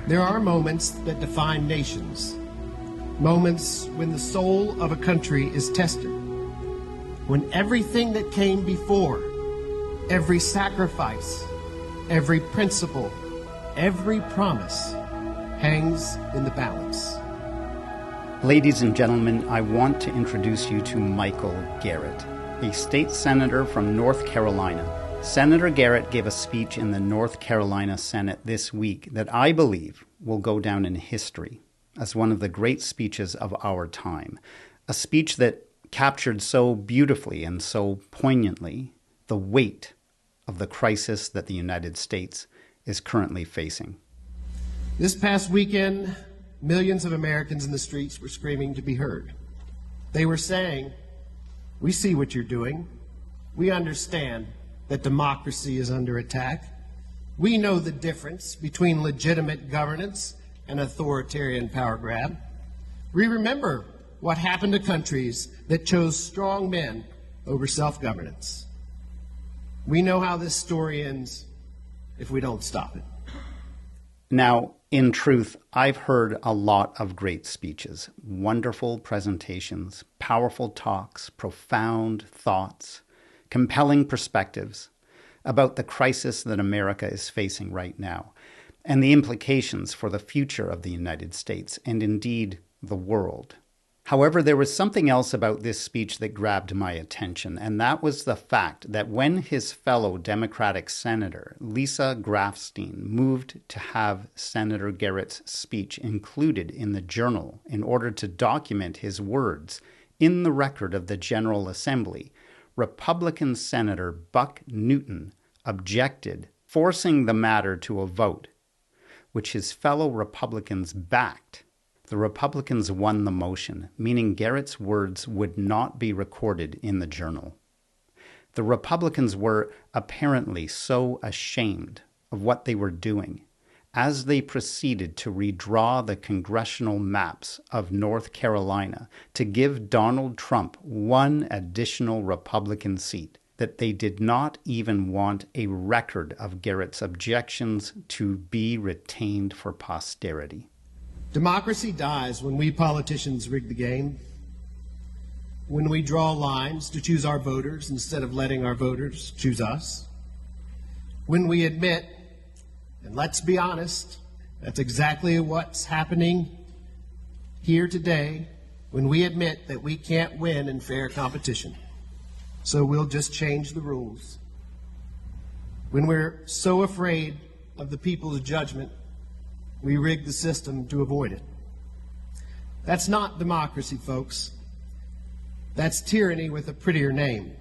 There are moments that define nations, moments when the soul of a country is tested, when everything that came before, every sacrifice, every principle, every promise hangs in the balance. Ladies and gentlemen, I want to introduce you to Michael Garrett, a state senator from North Carolina. Senator Garrett gave a speech in the North Carolina Senate this week that I believe will go down in history as one of the great speeches of our time. A speech that captured so beautifully and so poignantly the weight of the crisis that the United States is currently facing. This past weekend, millions of Americans in the streets were screaming to be heard. They were saying, "We see what you're doing. We understand that democracy is under attack. We know the difference between legitimate governance and authoritarian power grab. We remember what happened to countries that chose strong men over self-governance. We know how this story ends if we don't stop it." Now, in truth, I've heard a lot of great speeches, wonderful presentations, powerful talks, profound thoughts, compelling perspectives about the crisis that America is facing right now and the implications for the future of the United States and indeed the world. However, there was something else about this speech that grabbed my attention, and that was the fact that when his fellow Democratic Senator, Lisa Grafstein, moved to have Senator Garrett's speech included in the journal in order to document his words in the record of the General Assembly, Republican Senator Buck Newton objected, forcing the matter to a vote, which his fellow Republicans backed. The Republicans won the motion, meaning Garrett's words would not be recorded in the journal. The Republicans were apparently so ashamed of what they were doing as they proceeded to redraw the congressional maps of North Carolina to give Donald Trump one additional Republican seat, that they did not even want a record of Garrett's objections to be retained for posterity. Democracy dies when we politicians rig the game, when we draw lines to choose our voters instead of letting our voters choose us, when we admit, and let's be honest, that's exactly what's happening here today, when we admit that we can't win in fair competition, so we'll just change the rules. When we're so afraid of the people's judgment, we rig the system to avoid it. That's not democracy, folks. That's tyranny with a prettier name.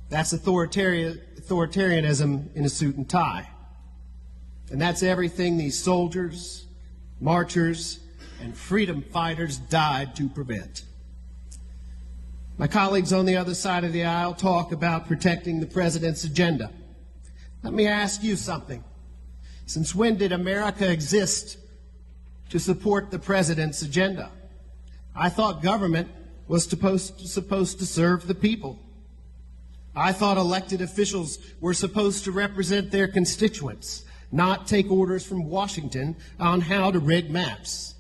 That's authoritarianism in a suit and tie. And that's everything these soldiers, marchers, and freedom fighters died to prevent. My colleagues on the other side of the aisle talk about protecting the president's agenda. Let me ask you something. Since when did America exist to support the president's agenda? I thought government was supposed to serve the people. I thought elected officials were supposed to represent their constituents, not take orders from Washington on how to rig maps.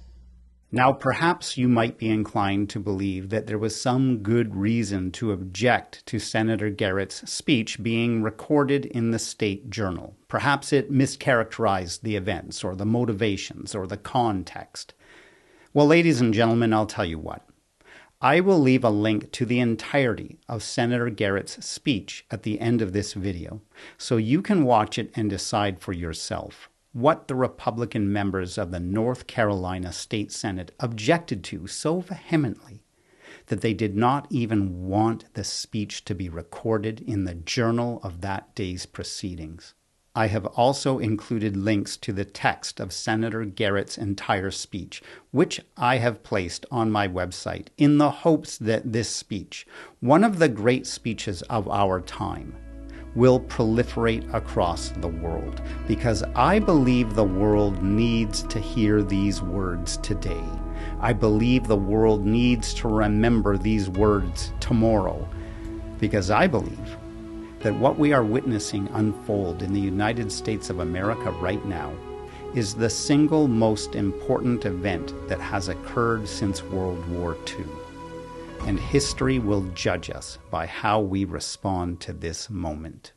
Now, perhaps you might be inclined to believe that there was some good reason to object to Senator Garrett's speech being recorded in the state journal. Perhaps it mischaracterized the events or the motivations or the context. Well, ladies and gentlemen, I'll tell you what. I will leave a link to the entirety of Senator Garrett's speech at the end of this video, so you can watch it and decide for yourself what the Republican members of the North Carolina State Senate objected to so vehemently that they did not even want the speech to be recorded in the journal of that day's proceedings. I have also included links to the text of Senator Garrett's entire speech, which I have placed on my website in the hopes that this speech, one of the great speeches of our time, will proliferate across the world, because I believe the world needs to hear these words today. I believe the world needs to remember these words tomorrow, because I believe that what we are witnessing unfold in the United States of America right now is the single most important event that has occurred since World War II, and history will judge us by how we respond to this moment.